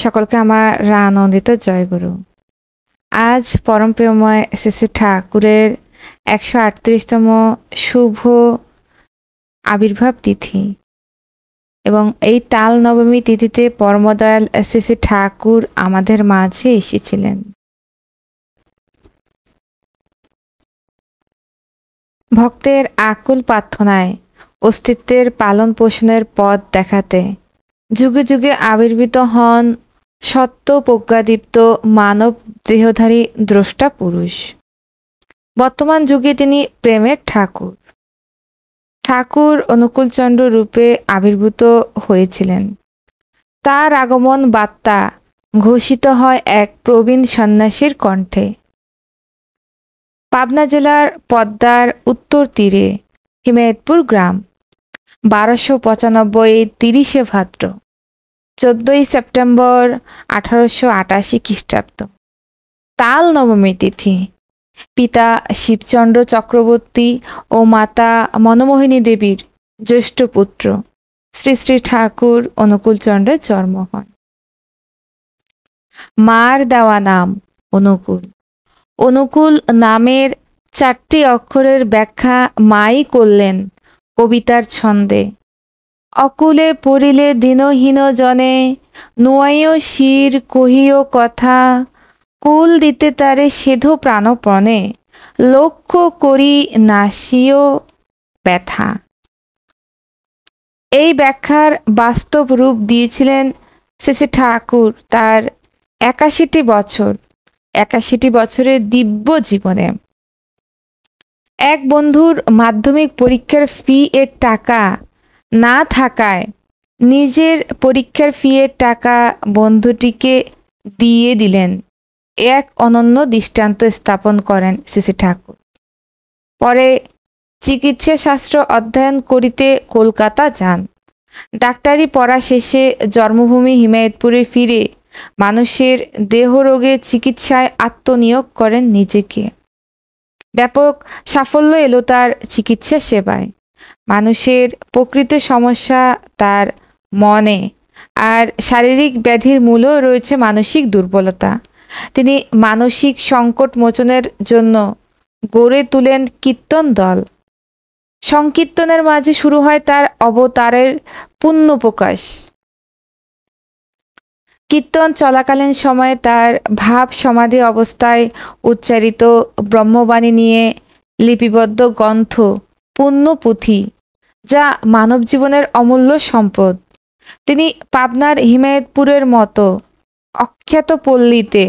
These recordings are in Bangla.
সকলকে আমার আনন্দিত জয়গুরু। আজ পরমপ্রেমময় শ্রী ঠাকুরের 138তম শুভ আবির্ভাব তিথি এবং এই তাল নবমী তিথিতে পরমদয়াল শ্রী ঠাকুর আমাদের মাঝে এসেছিলেন। ভক্তের আকুল প্রার্থনায় অস্তিত্বের পালন পোষণের পথ দেখাতে যুগে যুগে আবির্ভূত হন সত্য প্রজ্ঞাদীপ্ত মানব দেহধারী দ্রষ্টা পুরুষ। বর্তমান যুগে তিনি প্রেমের ঠাকুর। ঠাকুর অনুকূলচন্দ্র রূপে আবির্ভূত হয়েছিলেন। তার আগমন বার্তা ঘোষিত হয় এক প্রবীণ সন্ন্যাসীর কণ্ঠে। পাবনা জেলার পদ্মার উত্তর তীরে হিমায়তপুর গ্রাম, 1295 30শে ভাদ্র, 14ই সেপ্টেম্বর 1888 খ্রিস্টাব্দ। তাল নবমী তিথি। পিতা শিবচন্দ্র চক্রবর্তী ও মাতা মনমোহিনী দেবীর জ্যেষ্ঠ পুত্র শ্রী শ্রী ঠাকুর অনুকূলচন্দ্রের জন্ম হয়। মার দেওয়া নাম অনুকূল। অনুকূল নামের 4টি অক্ষরের ব্যাখ্যা মাই করলেন কবিতার ছন্দে। অকুলে পড়িলে দীনহীন জনে, নুয়াইও শির কহিও কথা, কুল দিতে তারে সেধো প্রাণপণে, লক্ষ্য করি নাসিও ব্যথা। এই ব্যাখ্যার বাস্তব রূপ দিয়েছিলেন শ্রী ঠাকুর তার 81টি বছরের দিব্য জীবনে। এক বন্ধুর মাধ্যমিক পরীক্ষার ফি এর টাকা না থাকায় নিজের পরীক্ষার ফি এর টাকা বন্ধুটিকে দিয়ে দিলেন। এক অনন্য দৃষ্টান্ত স্থাপন করেন শ্রী ঠাকুর। পরে চিকিৎসা শাস্ত্র অধ্যয়ন করিতে কলকাতা যান। ডাক্তারি পড়া শেষে জন্মভূমি হিমায়তপুরে ফিরে মানুষের দেহরোগের চিকিৎসায় আত্মনিয়োগ করেন নিজেকে। ব্যাপক সাফল্য এলো তার চিকিৎসা সেবায়। মানুষের প্রকৃত সমস্যা তার মনে, আর শারীরিক ব্যাধির মূলেও রয়েছে মানসিক দুর্বলতা। তিনি মানসিক সংকট মোচনের জন্য গড়ে তুলেন কীর্তন দল। সংকীর্তনের মাঝে শুরু হয় তার অবতারের পূর্ণ প্রকাশ। কীর্তন চলাকালীন সময়ে তার ভাব সমাধি অবস্থায় উচ্চারিত ব্রহ্মবাণী নিয়ে লিপিবদ্ধ গ্রন্থ পূর্ণ পুঁথি, যা মানব জীবনের অমূল্য সম্পদ। তিনি পাবনার হিমায়তপুরের মতো অখ্যাত পল্লীতে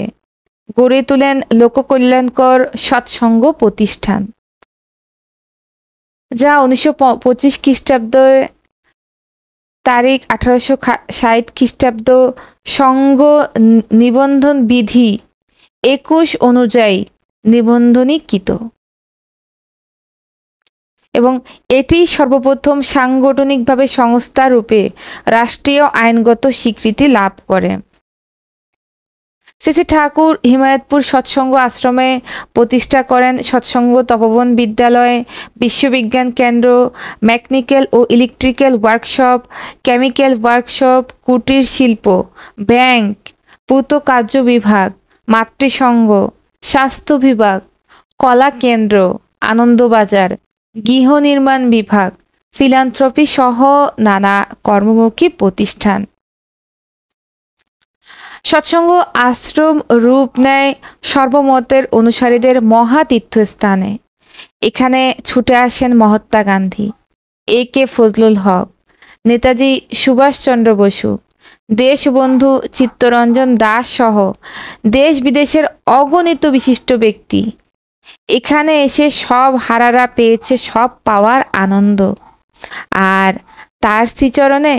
গড়ে তোলেন লোককল্যাণকর সৎসঙ্গ প্রতিষ্ঠান, যা 1925 খ্রিস্টাব্দে তারিখ 1860 খ্রিস্টাব্দ সংঘ নিবন্ধন বিধি 21 অনুযায়ী নিবন্ধনীকৃত এবং এটি সর্বপ্রথম সাংগঠনিকভাবে সংস্থা রূপে রাষ্ট্রীয় আইনগত স্বীকৃতি লাভ করে। শ্রী ঠাকুর হিমায়তপুর সৎসঙ্গ আশ্রমে প্রতিষ্ঠা করেন সৎসঙ্গ তপোবন বিদ্যালয়, বিশ্ববিজ্ঞান কেন্দ্র, মেকানিক্যাল ও ইলেকট্রিক্যাল ওয়ার্কশপ, কেমিক্যাল ওয়ার্কশপ, কুটির শিল্প, ব্যাংক, পূর্ত কার্য বিভাগ, মাতৃসংঘ, স্বাস্থ্য বিভাগ, কলা কেন্দ্র, আনন্দবাজার, গৃহ নির্মাণ বিভাগ, ফিলান্থ্রপি সহ নানা কর্মমুখী প্রতিষ্ঠান। সৎসঙ্গ আশ্রম রূপ নেয় সর্বমতের অনুসারীদের মহা তীর্থস্থানে। এখানে ছুটে আসেন মহাত্মা গান্ধী, A.K. ফজলুল হক, নেতাজি সুভাষচন্দ্র বসু, দেশবন্ধু চিত্তরঞ্জন দাস সহ দেশ বিদেশের অগণিত বিশিষ্ট ব্যক্তি। এখানে এসে সব হারারা পেয়েছে সব পাওয়ার আনন্দ, আর তার শ্রীচরণে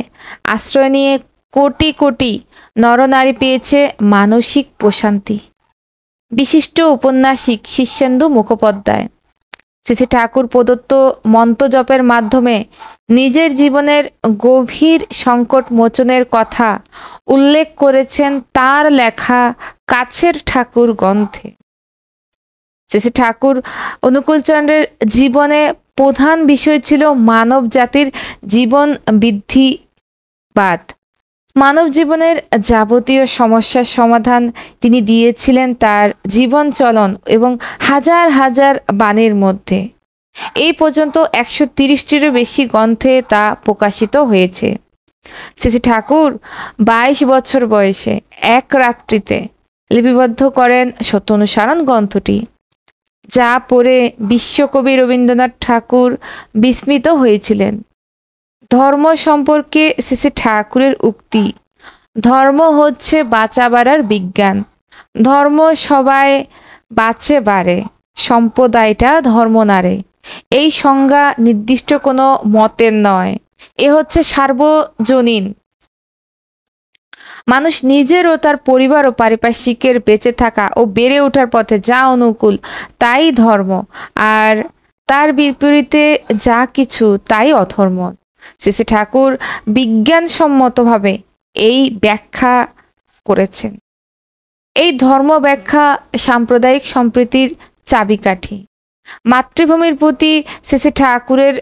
আশ্রয় নিয়ে কোটি কোটি নরনারী পেয়েছে মানসিক প্রশান্তি। বিশিষ্ট উপন্যাসিক শীর্ষেন্দু মুখোপাধ্যায় শ্রী ঠাকুর প্রদত্ত মন্ত্রজপের মাধ্যমে নিজের জীবনের গভীর সংকট মোচনের কথা উল্লেখ করেছেন তার লেখা কাছের ঠাকুর গ্রন্থে। শ্রী ঠাকুর অনুকূলচন্দ্রের জীবনে প্রধান বিষয় ছিল মানব জাতির জীবন বৃদ্ধিবাদ। মানব জীবনের যাবতীয় সমস্যার সমাধান তিনি দিয়েছিলেন তার জীবন চলন এবং হাজার হাজার বাণীর মধ্যে। এই পর্যন্ত 130টিরও বেশি গ্রন্থে তা প্রকাশিত হয়েছে। শ্রী ঠাকুর 22 বছর বয়সে এক রাত্রিতে লিপিবদ্ধ করেন সত্য অনুসরণ গ্রন্থটি, যা পড়ে বিশ্বকবি রবীন্দ্রনাথ ঠাকুর বিস্মিত হয়েছিলেন। ধর্ম সম্পর্কে শ্রী ঠাকুরের উক্তি, ধর্ম হচ্ছে বাঁচা বাড়ার বিজ্ঞান, ধর্ম সবাই বাঁচে বাড়ে, সম্প্রদায়টা ধর্ম নারে, এই সংজ্ঞা নির্দিষ্ট কোনো মতের নয়, এ হচ্ছে সার্বজনীন। মানুষ নিজের ও তার পরিবার ও পারিপার্শ্বিকের বেঁচে থাকা ও বেড়ে ওঠার পথে যা অনুকূল তাই ধর্ম, আর তার বিপরীতে যা কিছু তাই অধর্ম। শ্রী ঠাকুর বিজ্ঞানসম্মতভাবে এই ব্যাখ্যা করেছেন। এই ধর্ম ব্যাখ্যা সাম্প্রদায়িক সম্প্রীতির চাবিকাঠি। মাতৃভূমির প্রতি শ্রী ঠাকুরের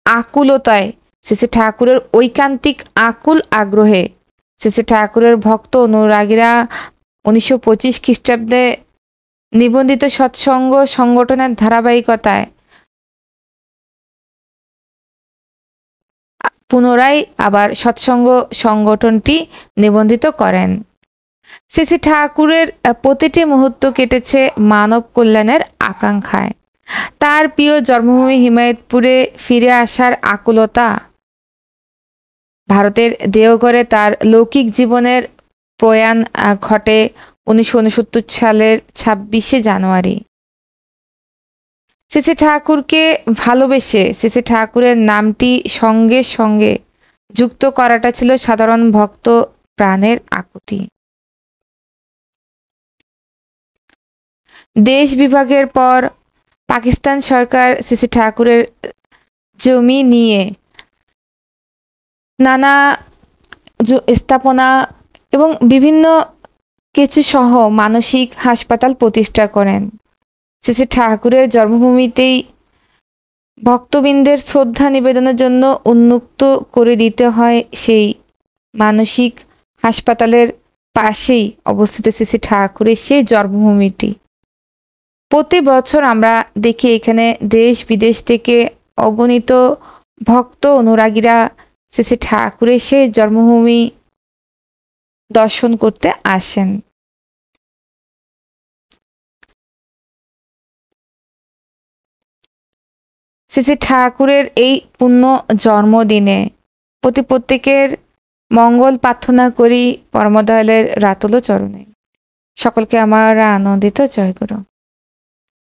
আকুলতায়, শ্রী ঠাকুরের ঐকান্তিক আকুল আগ্রহে শ্রী ঠাকুরের ভক্ত অনুরাগীরা 1925 খ্রিস্টাব্দে নিবন্ধিত সৎসঙ্গ সংগঠনের ধারাবাহিকতায় পুনরায় আবার সৎসঙ্গ সংগঠনটি নিবন্ধিত করেন। শ্রী ঠাকুরের প্রতিটি মুহূর্ত কেটেছে মানব কল্যাণের আকাঙ্ক্ষায়। তার প্রিয় জন্মভূমি হিমায়তপুরে ফিরে আসার আকুলতা, ভারতের দেওঘরে তার লৌকিক জীবনের প্রয়াণ ঘটে 1969 সালের 26শে জানুয়ারি। শ্রী ঠাকুরকে ভালোবেসে শ্রী ঠাকুরের নামটি সঙ্গে সঙ্গে যুক্ত করাটা ছিল সাধারণ ভক্ত প্রাণের আকুতি। দেশ বিভাগের পর পাকিস্তান সরকার শ্রী ঠাকুরের জমি নিয়ে নানা স্থাপনা এবং বিভিন্ন কিছু সহ মানসিক হাসপাতাল প্রতিষ্ঠা করেন। শ্রী ঠাকুরের জন্মভূমিতেই ভক্তবৃন্দের শ্রদ্ধা নিবেদনের জন্য উন্মুক্ত করে দিতে হয় সেই মানসিক হাসপাতালের পাশেই অবস্থিত শ্রী ঠাকুরের সেই জন্মভূমিটি। প্রতি বছর আমরা দেখি এখানে দেশ বিদেশ থেকে অগণিত ভক্ত অনুরাগীরা শ্রী ঠাকুরের সেই জন্মভূমি দর্শন করতে আসেন। শ্রী ঠাকুরের এই পুণ্য জন্মদিনে প্রত্যেকের মঙ্গল প্রার্থনা করি পরমদয়ালের রাতুল চরণে। সকলকে আমার আনন্দিত জয় গুরু।